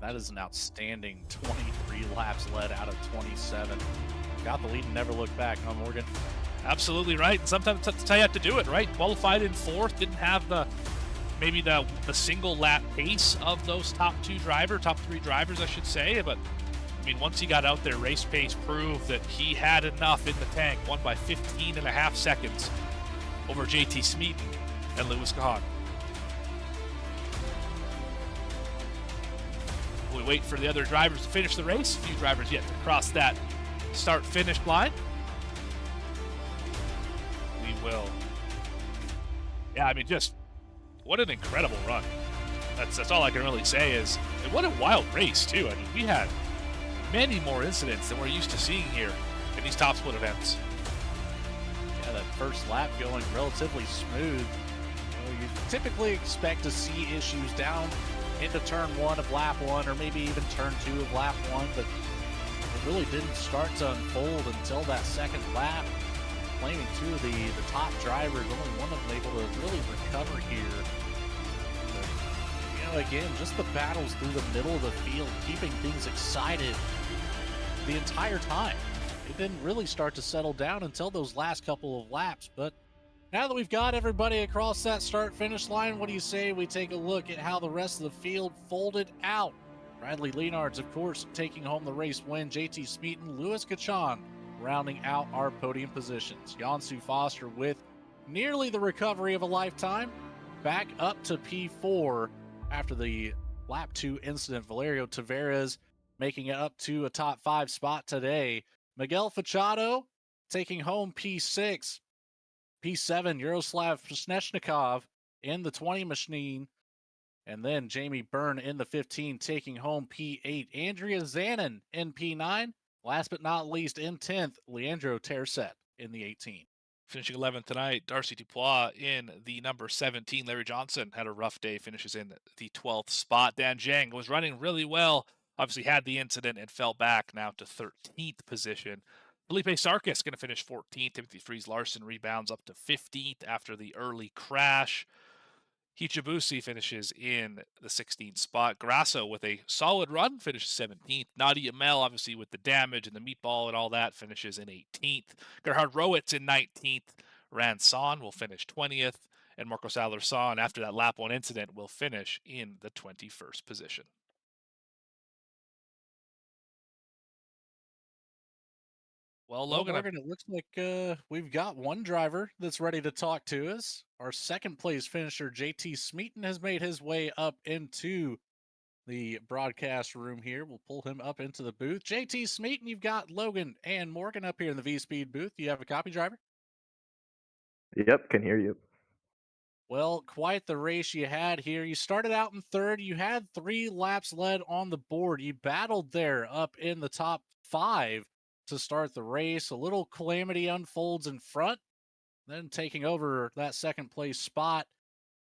That is an outstanding 23 laps led out of 27. Got the lead and never looked back, huh, Morgan? Absolutely right. And sometimes that's how you have to do it, right? Qualified in 4th, didn't have maybe the single lap pace of those top 3 drivers, I should say. But I mean, once he got out there, race pace proved that he had enough in the tank. Won by 15.5 seconds over JT Smeaton and Louis Kachan. We wait for the other drivers to finish the race. A few drivers yet to cross that start-finish line. We will. Yeah, I mean, just what an incredible run. That's all I can really say is, and what a wild race, too. I mean, we had many more incidents than we're used to seeing here in these top split events. Yeah, that first lap going relatively smooth. You typically expect to see issues down into turn one of lap one, or maybe even turn two of lap one, but it really didn't start to unfold until that second lap. Claiming two of the top drivers, only one of them able to really recover here. But, again, just the battles through the middle of the field, keeping things excited the entire time. It didn't really start to settle down until those last couple of laps, but now that we've got everybody across that start-finish line, what do you say we take a look at how the rest of the field folded out? Bradley Leonard's, of course, taking home the race win. JT Smeaton, Louis Cachan rounding out our podium positions. Jansu Foster with nearly the recovery of a lifetime, back up to P4 after the lap 2 incident. Valerio Tavares making it up to a top 5 spot today. Miguel Fachado taking home P6. P7, Yaroslav Sneshnikov in the 20 machine. And then Jamie Byrne in the 15 taking home P8. Andrea Zanin in P9. Last but not least, in 10th, Leandro Tercet in the 18. Finishing 11th tonight, Darcy Dupois in the number 17. Larry Johnson had a rough day, finishes in the 12th spot. Dan Zhang was running really well, obviously had the incident and fell back now to 13th position. Felipe Sarkis going to finish 14th. Timothy Fries Larson rebounds up to 15th after the early crash. Hichibusi finishes in the 16th spot. Grasso with a solid run finishes 17th. Nadia Mel, obviously with the damage and the meatball and all that, finishes in 18th. Gerhard Rowitz in 19th. Ranson will finish 20th. And Marcos Alarson, after that lap 1 incident, will finish in the 21st position. Well, Logan, Morgan, it looks like we've got one driver that's ready to talk to us. Our second place finisher, JT Smeaton, has made his way up into the broadcast room here. We'll pull him up into the booth. JT Smeaton, you've got Logan and Morgan up here in the VSPEED booth. Do you have a copy, driver? Yep, can hear you. Well, quite the race you had here. You started out in third. You had 3 laps led on the board. You battled there up in the top 5 to start the race. A little calamity unfolds in front, then taking over that second place spot.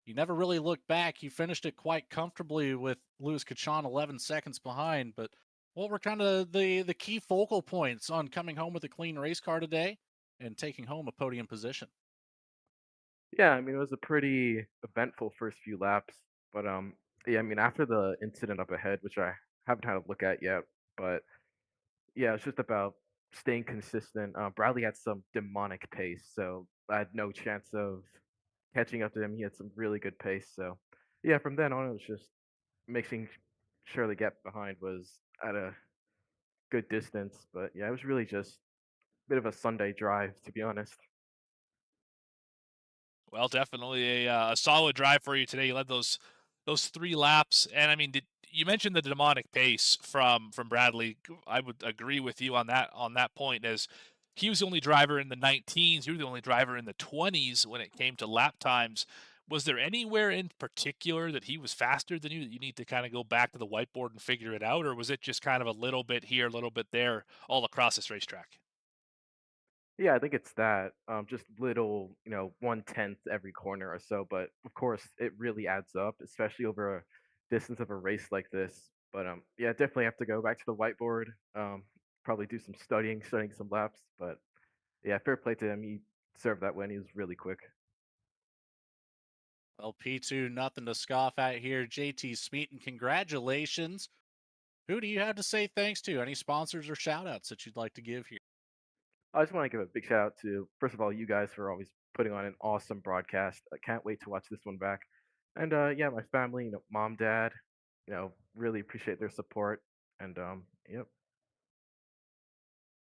You never really looked back. You finished it quite comfortably with Louis Cachan 11 seconds behind. But what were kind of the key focal points on coming home with a clean race car today and taking home a podium position? Yeah, I mean, it was a pretty eventful first few laps, but yeah, I mean, after the incident up ahead, which I haven't had a look at yet, but yeah, it's just about staying consistent. Bradley had some demonic pace, so I had no chance of catching up to him. He had some really good pace, so yeah, from then on, it was just making sure the gap behind was at a good distance. But yeah, it was really just a bit of a Sunday drive, to be honest. well, definitely a solid drive for you today. You led those 3 laps, and I mean, you mentioned the demonic pace from Bradley. I would agree with you on that point, as he was the only driver in the 19s. You were the only driver in the 20s when it came to lap times. Was there anywhere in particular that he was faster than you that you need to kind of go back to the whiteboard and figure it out, or was it just kind of a little bit here, a little bit there, all across this racetrack? Yeah, I think it's that. Just little, 1/10 every corner or so. But of course, it really adds up, especially over a distance of a race like this. But yeah, definitely have to go back to the whiteboard. Probably do some studying some laps. But yeah, fair play to him. He served that win. He was really quick. Well, P2, nothing to scoff at here. JT Smeaton, congratulations. Who do you have to say thanks to? Any sponsors or shout outs that you'd like to give here? I just want to give a big shout out to, first of all, you guys for always putting on an awesome broadcast. I can't wait to watch this one back. And yeah, my family, mom, dad, really appreciate their support. And yep,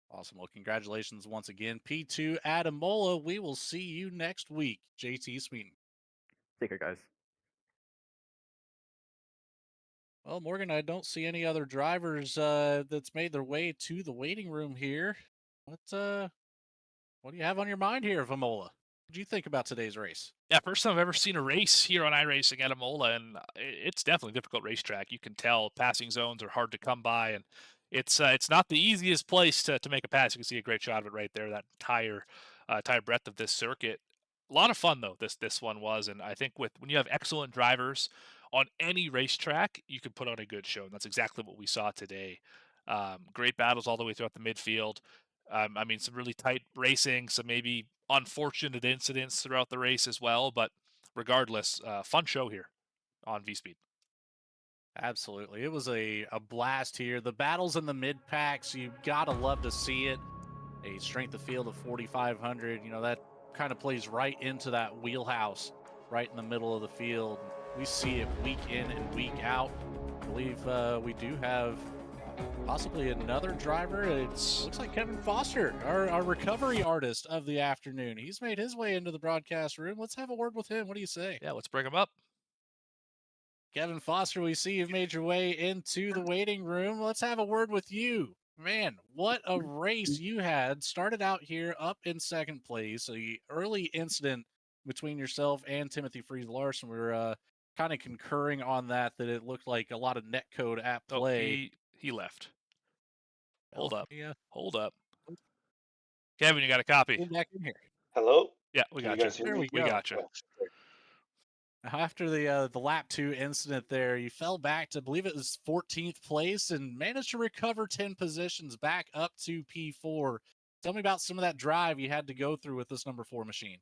Awesome. Well, congratulations once again. P2 at Imola. We will see you next week. JT Smeaton. take care, guys. Well, Morgan, I don't see any other drivers that's made their way to the waiting room here. What do you have on your mind here of Imola? What do you think about today's race? Yeah, first time I've ever seen a race here on iRacing at Imola, and it's definitely a difficult racetrack. You can tell passing zones are hard to come by, and it's not the easiest place to make a pass. You can see a great shot of it right there, that entire breadth of this circuit. A lot of fun though. This one was, and I think with when you have excellent drivers on any racetrack, you can put on a good show, and that's exactly what we saw today. Great battles all the way throughout the midfield. I mean, some really tight racing, some maybe unfortunate incidents throughout the race as well, but regardless, fun show here on VSPEED. Absolutely. It was a blast here. The battles in the mid packs, you gotta love to see it. A strength of field of 4,500, that kind of plays right into that wheelhouse, right in the middle of the field. We see it week in and week out. I believe we do have possibly another driver. It looks like Kevin Foster, our recovery artist of the afternoon. He's made his way into the broadcast room. Let's have a word with him. What do you say? Yeah, let's bring them up. Kevin Foster, we see you've made your way into the waiting room. Let's have a word with you. Man, what a race you had. Started out here up in second place. A early incident between yourself and Timothy Freeze Larson. We were kind of concurring on that it looked like a lot of net code at Oh, play. he left. Hold Well, up. yeah, Hold up. Kevin, you got a copy? get back in here. Hello? Yeah, we Can you got you. guys hear There me? we We go. got you. Oh, great. After the lap 2 incident there, you fell back to, I believe it was 14th place and managed to recover 10 positions back up to P4. Tell me about some of that drive you had to go through with this number 4 machine.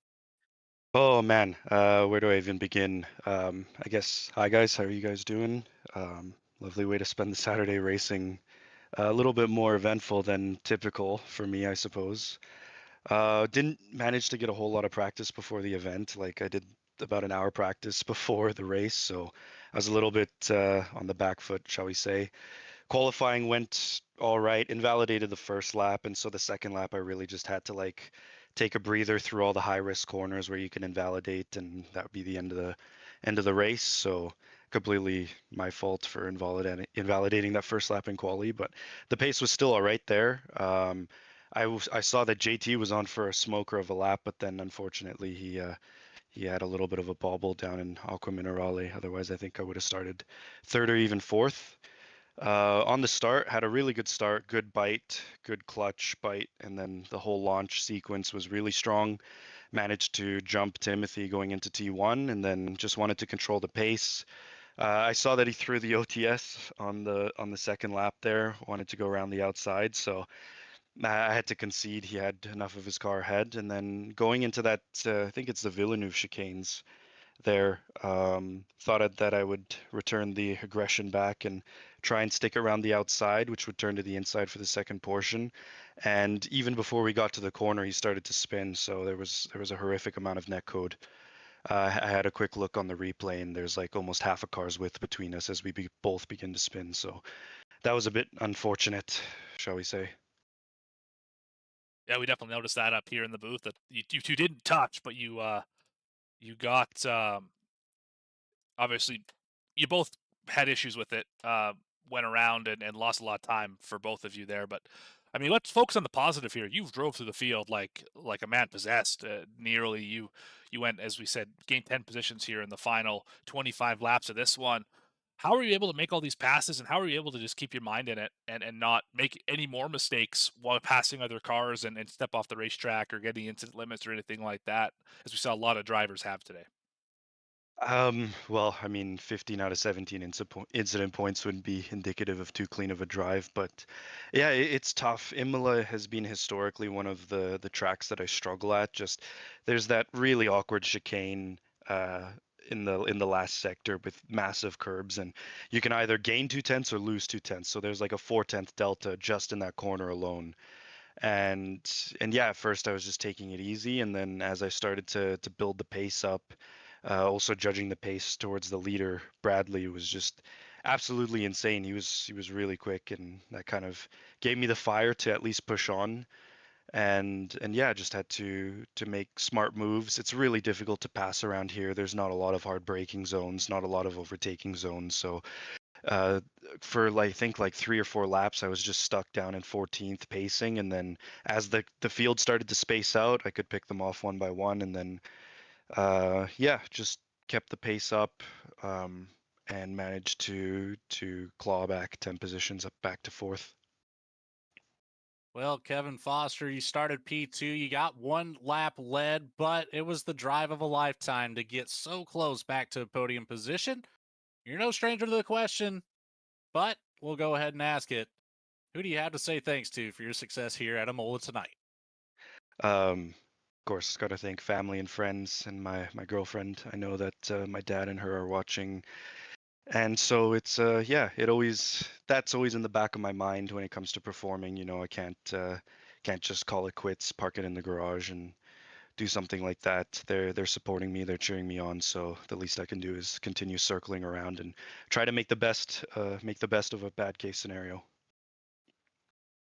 Oh man, where do I even begin? I guess, hi guys, how are you guys doing? Lovely way to spend the Saturday racing. A little bit more eventful than typical for me, I suppose. Didn't manage to get a whole lot of practice before the event. Like I did about an hour practice before the race, so I was a little bit on the back foot, shall we say. Qualifying went all right, invalidated the first lap, and so the second lap I really just had to like take a breather through all the high risk corners where you can invalidate, and that would be the end of the race. So completely my fault for invalidating that first lap in quali, but the pace was still all right there. I saw that JT was on for a smoker of a lap, but then unfortunately he had a little bit of a bobble down in Aqua Minerale. Otherwise, I think I would have started third or even fourth. On the start, had a really good start, good bite, good clutch bite, and then the whole launch sequence was really strong. Managed to jump Timothy going into T1, and then just wanted to control the pace. I saw that he threw the OTS on the second lap there, wanted to go around the outside, so I had to concede he had enough of his car ahead. And then going into that, I think it's the Villeneuve chicanes there. That I would return the aggression back and try and stick around the outside, which would turn to the inside for the second portion. And even before we got to the corner, he started to spin. So there was a horrific amount of net code. I had a quick look on the replay, and there's like almost half a car's width between us as we both begin to spin. So that was a bit unfortunate, shall we say. Yeah, we definitely noticed that up here in the booth that you two didn't touch, but you got obviously you both had issues with it. Went around and lost a lot of time for both of you there. But I mean, let's focus on the positive here. You drove through the field like a man possessed. Nearly you went, as we said, gained 10 positions here in the final 25 laps of this one. How are you able to make all these passes, and how are you able to just keep your mind in it and not make any more mistakes while passing other cars and step off the racetrack or getting incident limits or anything like that, as we saw a lot of drivers have today? Well, I mean, 15 out of 17 incident points wouldn't be indicative of too clean of a drive, but yeah, it's tough. Imola has been historically one of the tracks that I struggle at. Just there's that really awkward chicane uh, in the last sector with massive curbs, and you can either gain 2/10 or lose 2/10. So there's like a 4/10 delta just in that corner alone. And yeah, at first I was just taking it easy, and then as I started to build the pace up, also judging the pace towards the leader, Bradley was just absolutely insane. He was really quick, and that kind of gave me the fire to at least push on. And yeah, just had to make smart moves. It's really difficult to pass around here. There's not a lot of hard braking zones, not a lot of overtaking zones. So uh, for like, I think like 3 or 4 laps, I was just stuck down in 14th pacing, and then as the field started to space out, I could pick them off one by one, and then yeah, just kept the pace up, and managed to claw back 10 positions up back to fourth. Well, Kevin Foster, you started P2. You got one lap led, but it was the drive of a lifetime to get so close back to a podium position. You're no stranger to the question, but we'll go ahead and ask it. Who do you have to say thanks to for your success here at Imola tonight? Of course, got to thank family and friends and my girlfriend. I know that my dad and her are watching, and so it's yeah, that's always in the back of my mind when it comes to performing. I can't just call it quits, park it in the garage, and do something like that. They're supporting me, they're cheering me on. So the least I can do is continue circling around and try to make the best of a bad case scenario.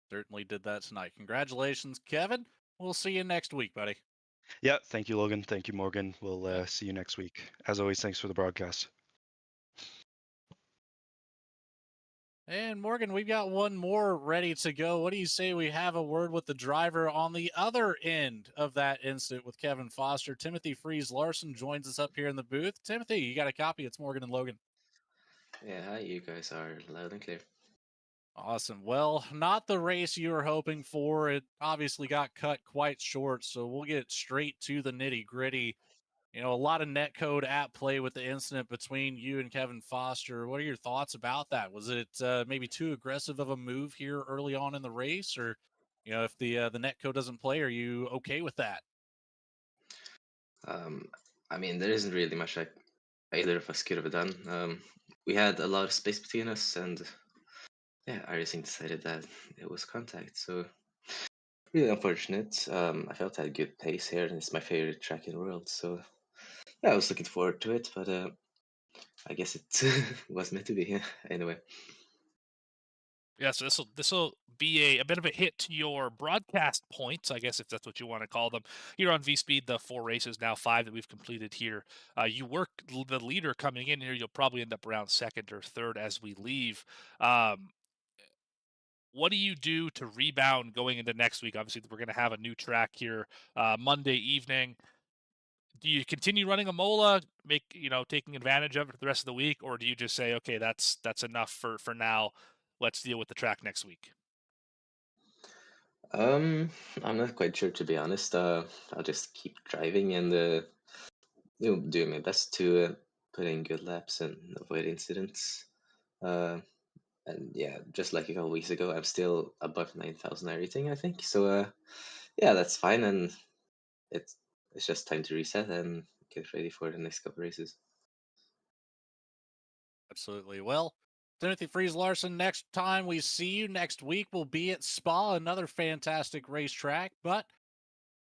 Certainly did that tonight. Congratulations, Kevin. We'll see you next week, buddy. Yeah, thank you, Logan. Thank you, Morgan. We'll Yeah. see you next week. As always, thanks for the broadcast. And Morgan, we've got one more ready to go. What do you say we have a word with the driver on the other end of that incident with Kevin Foster? Timothy Freeze Larson joins us up here in the booth. Timothy, you got a copy? It's Morgan and Logan. Yeah, hi, you guys are loud and clear. Awesome. Well, not the race you were hoping for. It obviously got cut quite short, so we'll get straight to the nitty gritty. A lot of netcode at play with the incident between you and Kevin Foster. What are your thoughts about that? Was it maybe too aggressive of a move here early on in the race, or if the netcode doesn't play, are you okay with that? Um, I mean, there isn't really much either of us could have done. We had a lot of space between us, and yeah, iRacing decided that it was contact. So really unfortunate. I felt I had good pace here, and it's my favorite track in the world. So yeah, I was looking forward to it, but I guess it was meant to be. Anyway. Yeah, so this will be a bit of a hit to your broadcast points, I guess, if that's what you want to call them. Here on VSPEED, the 4 races, now 5 that we've completed here. You work the leader coming in here. You'll probably end up around second or third as we leave. What do you do to rebound going into next week? Obviously, we're going to have a new track here Monday evening. Do you continue running a Mola, taking advantage of it for the rest of the week, or do you just say, okay, that's enough for now. Let's deal with the track next week? I'm not quite sure, to be honest. I'll just keep driving and do my best to put in good laps and avoid incidents. And yeah, just like a couple weeks ago, I'm still above 9,000 everything, I think. So yeah, that's fine, and it's it's just time to reset and get ready for the next couple races. Absolutely. Well, Timothy Freeze Larson, next time we see you next week will be at Spa, another fantastic racetrack. But,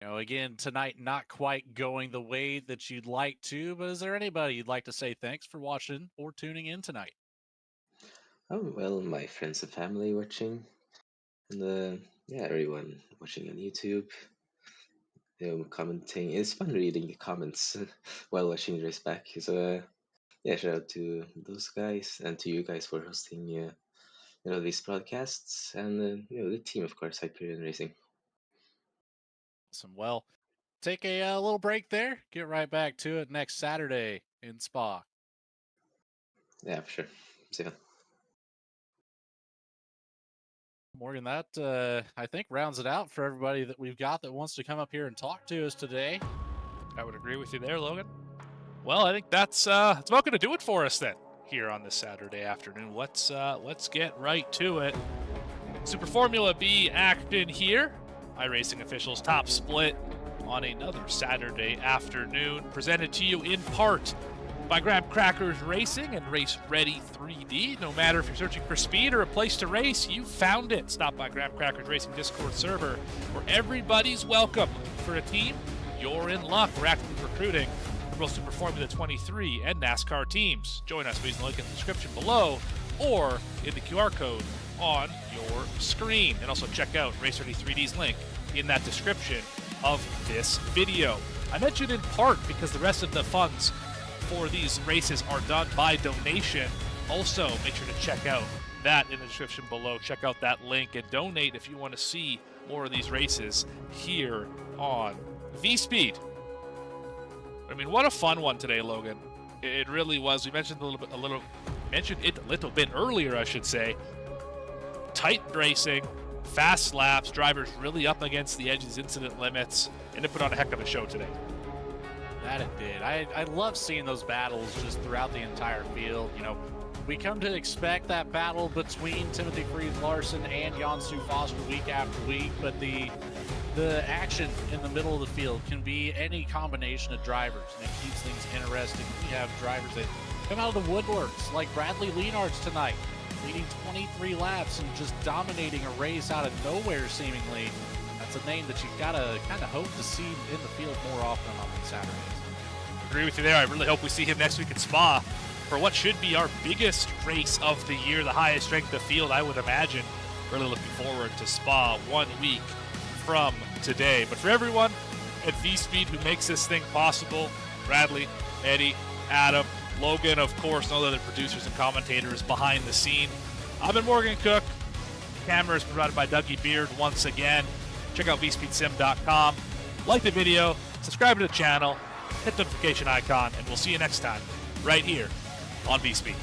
again, tonight not quite going the way that you'd like to. But is there anybody you'd like to say thanks for watching or tuning in tonight? Oh well, my friends and family watching, and yeah, everyone watching on YouTube, commenting. It's fun reading the comments while watching the race back. So yeah, shout out to those guys and to you guys for hosting these broadcasts, and the team, of course, Hyperion Racing. Awesome. Well, take a little break there. Get right back to it next Saturday in Spa. Yeah, for sure. See ya. Morgan, that I think rounds it out for everybody that we've got that wants to come up here and talk to us today. I would agree with you there, Logan. Well, I think that's about going to do it for us then here on this Saturday afternoon. Let's get right to it. Super Formula B action here. iRacing officials top split on another Saturday afternoon, presented to you in part by Graham Crackers Racing and Race Ready 3D. No matter if you're searching for speed or a place to race, you found it. Stop by Graham Crackers Racing Discord server where everybody's welcome. For a team, you're in luck. We're actively recruiting for both Super Formula 23 and NASCAR teams. Join us using the link in the description below or in the QR code on your screen. And also check out Race Ready 3D's link in that description of this video. I mentioned in part because the rest of the funds for these races are done by donation. Also, make sure to check out that in the description below. Check out that link and donate if you want to see more of these races here on VSPEED. I mean, what a fun one today, Logan. It really was. We mentioned mentioned it a little bit earlier, I should say. Tight racing, Fast laps, drivers really up against the edge of these incident limits, and it put on a heck of a show today. That it did. I love seeing those battles just throughout the entire field. You know, we come to expect that battle between Timothy Freeze-Larson and Jansu Foster week after week, but the action in the middle of the field can be any combination of drivers, and it keeps things interesting. We have drivers that come out of the woodworks, like Bradley Lienards tonight, leading 23 laps and just dominating a race out of nowhere seemingly. That's a name that you've got to kind of hope to see in the field more often on Saturdays. Agree with you there. I really hope we see him next week at Spa for what should be our biggest race of the year, the highest strength of field, I would imagine. Really looking forward to Spa 1 week from today. But for everyone at VSPEED who makes this thing possible, Bradley, Eddie, Adam, Logan, of course, and all the other producers and commentators behind the scene. I've been Morgan Cook. Camera is provided by Dougie Beard once again. Check out vspeedsim.com. Like the video, subscribe to the channel, hit the notification icon, and we'll see you next time right here on VSPEED.